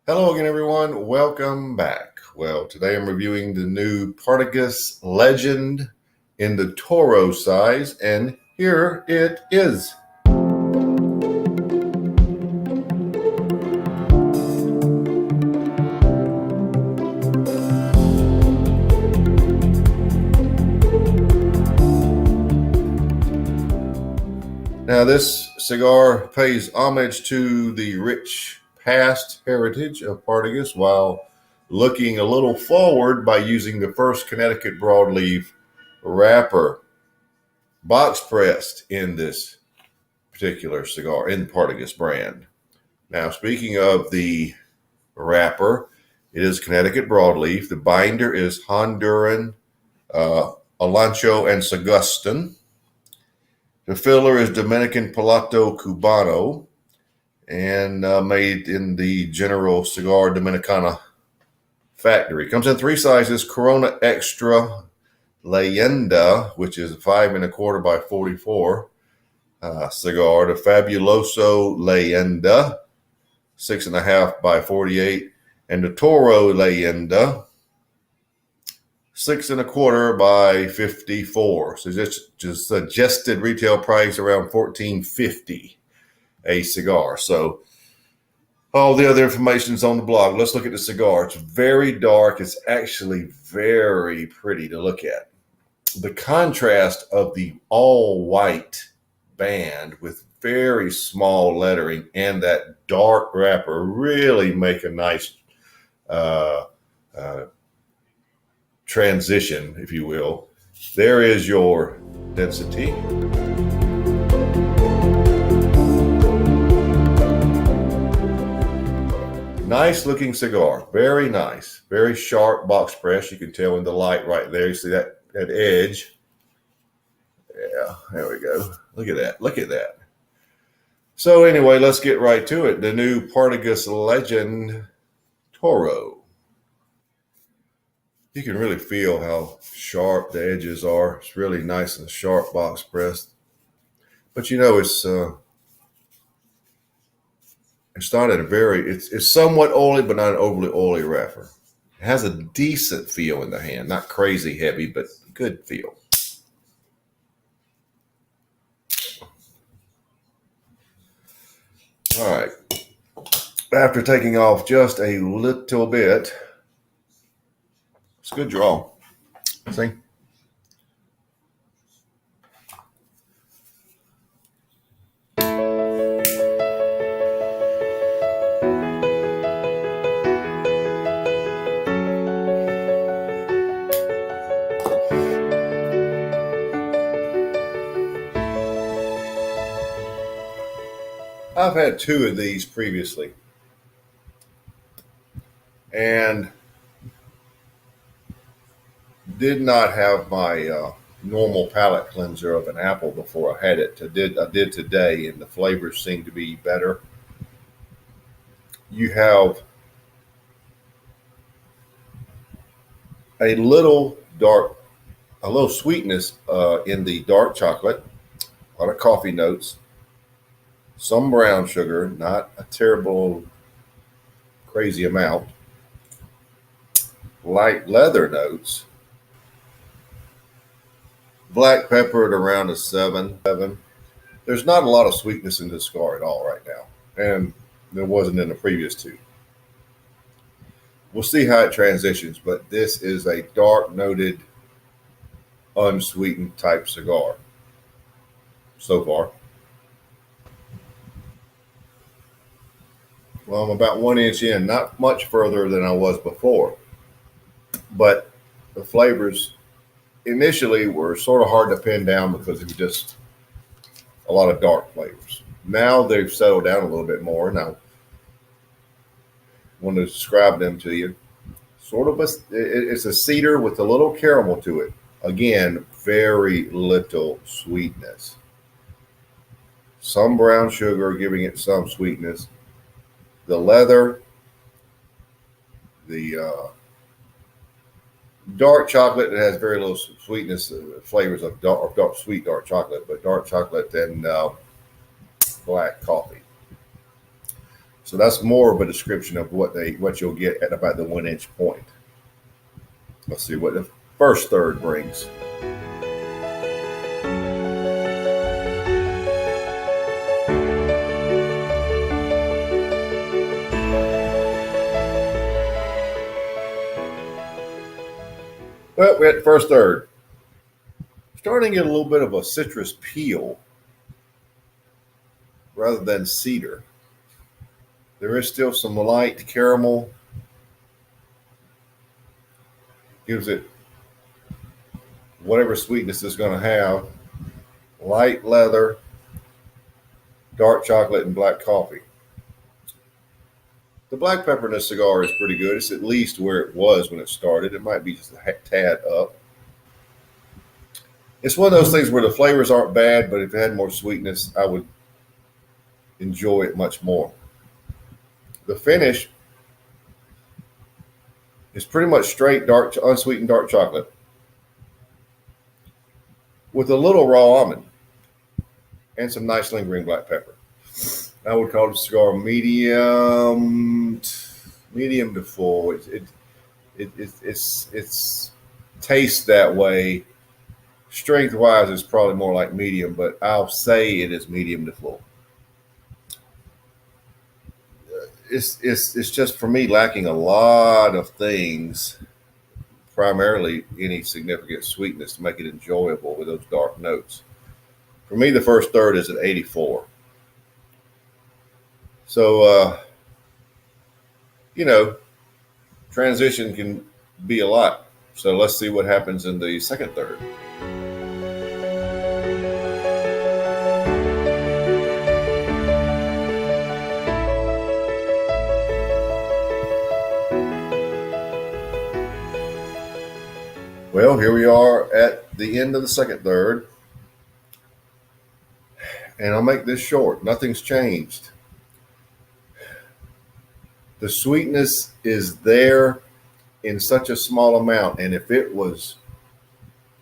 Hello again, everyone. Welcome back. Well, today I'm reviewing the new Partagas Legend in the Toro size, and here it is. Now, this cigar pays homage to the rich past heritage of Partagas while looking a little forward by using the first Connecticut broadleaf wrapper, box pressed in this particular cigar in Partagas brand. Now, speaking of the wrapper, it is Connecticut broadleaf. The binder is Honduran, Alancho, and Sagustan. The filler is Dominican Piloto Cubano and made in the General Cigar Dominicana factory. Comes in three sizes: Corona Extra Leyenda, which is 5 1/4 by 44 cigar; the Fabuloso Leyenda, 6 1/2 by 48, and the Toro Leyenda, 6 1/4 by 54. So just suggested retail price around $14.50 a cigar. So all the other information is on the blog. Let's look at the cigar. It's very dark. It's actually very pretty to look at. The contrast of the all white band with very small lettering and that dark wrapper really make a nice transition, if you will. There is your density. Nice looking cigar, very nice, very sharp box press. You can tell in the light right there. You see that edge. Yeah, there we go. Look at that. Look at that. So anyway, let's get right to it. The new Partagas Legend Toro. You can really feel how sharp the edges are. It's really nice and sharp box pressed. But you know, it's not it's somewhat oily, but not an overly oily wrapper. It has a decent feel in the hand, not crazy heavy, but good feel. All right. After taking off just a little bit, it's a good draw. See? I've had two of these previously, and did not have my normal palate cleanser of an apple before I had it. I did today, and the flavors seem to be better. You have a little sweetness in the dark chocolate, a lot of coffee notes, some brown sugar, not a terrible, crazy amount, light leather notes, black pepper at around a 7. There's not a lot of sweetness in this cigar at all right now, and there wasn't in the previous two. We'll see how it transitions, but this is a dark noted, unsweetened type cigar so far. Well, I'm about 1 inch in, not much further than I was before, but the flavors initially were sort of hard to pin down because it was just a lot of dark flavors. Now they've settled down a little bit more. Now, I want to describe them to you. It's a cedar with a little caramel to it. Again, very little sweetness. Some brown sugar giving it some sweetness. The leather, the dark chocolate that has very little sweetness, flavors of sweet dark chocolate, but dark chocolate and black coffee. So that's more of a description of what you'll get at about the 1 inch point. Let's see what the first third brings. Well, we had the first third. Starting to get a little bit of a citrus peel rather than cedar. There is still some light caramel. Gives it whatever sweetness it's going to have. Light leather, dark chocolate, and black coffee. The black pepper in this cigar is pretty good. It's at least where it was when it started. It might be just a tad up. It's one of those things where the flavors aren't bad, but if it had more sweetness, I would enjoy it much more. The finish is pretty much straight dark, unsweetened dark chocolate with a little raw almond and some nice lingering black pepper. I would call the cigar medium to full. It's tastes that way. Strength wise, it's probably more like medium, but I'll say it is medium to full. It's just for me lacking a lot of things, primarily any significant sweetness to make it enjoyable with those dark notes. For me, the first third is at 84. So, transition can be a lot. So let's see what happens in the second third. Well, here we are at the end of the second third. And I'll make this short. Nothing's changed. The sweetness is there in such a small amount. And if it was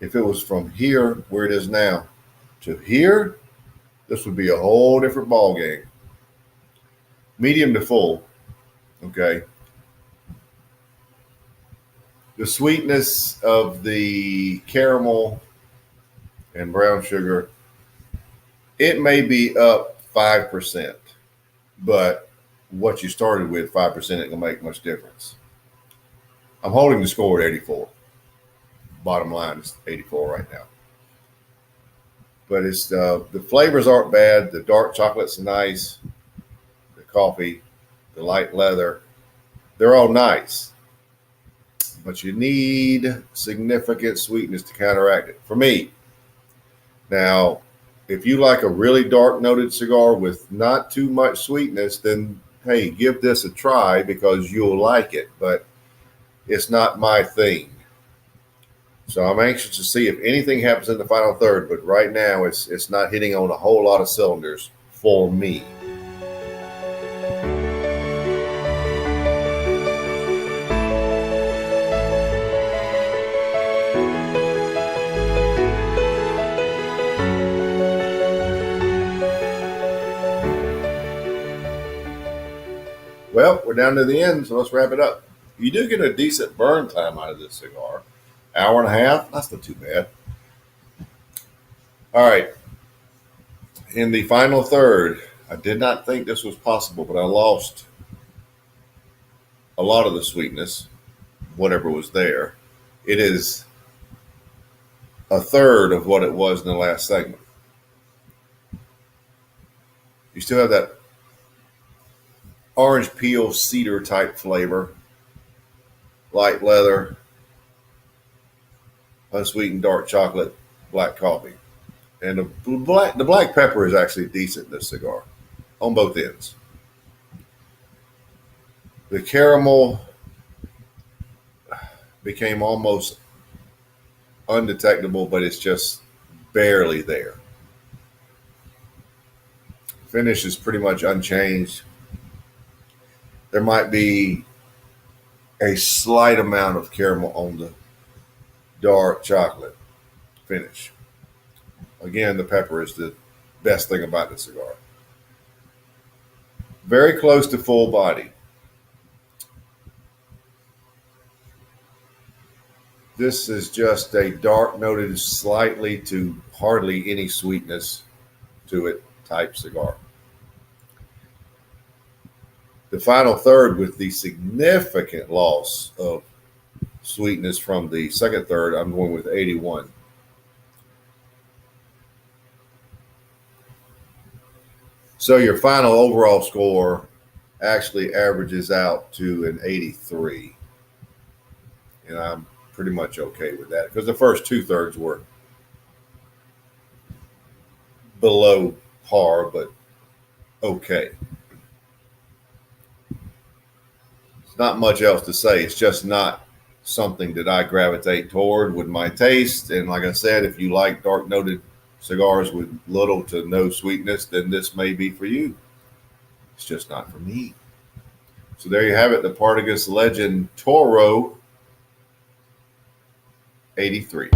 from here where it is now to here, this would be a whole different ball game. Medium to full. Okay. The sweetness of the caramel and brown sugar, it may be up 5%, but what you started with, 5%, ain't gonna make much difference. I'm holding the score at 84. Bottom line is 84 right now. But it's the flavors aren't bad. The dark chocolate's nice. The coffee, the light leather, they're all nice. But you need significant sweetness to counteract it. For me, now, if you like a really dark noted cigar with not too much sweetness, then hey, give this a try because you'll like it. But it's not my thing. So I'm anxious to see if anything happens in the final third. But right now, it's not hitting on a whole lot of cylinders for me. Well, we're down to the end, so let's wrap it up. You do get a decent burn time out of this cigar. Hour and a half, that's not too bad. All right. In the final third, I did not think this was possible, but I lost a lot of the sweetness, whatever was there. It is a third of what it was in the last segment. You still have that orange peel cedar type flavor, light leather, unsweetened dark chocolate, black coffee. And the black pepper is actually decent in this cigar on both ends. The caramel became almost undetectable, but it's just barely there. Finish is pretty much unchanged. There might be a slight amount of caramel on the dark chocolate finish. Again, the pepper is the best thing about the cigar. Very close to full body. This is just a dark noted, slightly to hardly any sweetness to it type cigar. The final third, with the significant loss of sweetness from the second third, I'm going with 81. So your final overall score actually averages out to an 83. And I'm pretty much okay with that because the first two thirds were below par, but okay. It's not much else to say. It's just not something that I gravitate toward with my taste. And like I said, if you like dark noted cigars with little to no sweetness, then this may be for you. It's just not for me. So there you have it, the Partagas Legend Toro 83.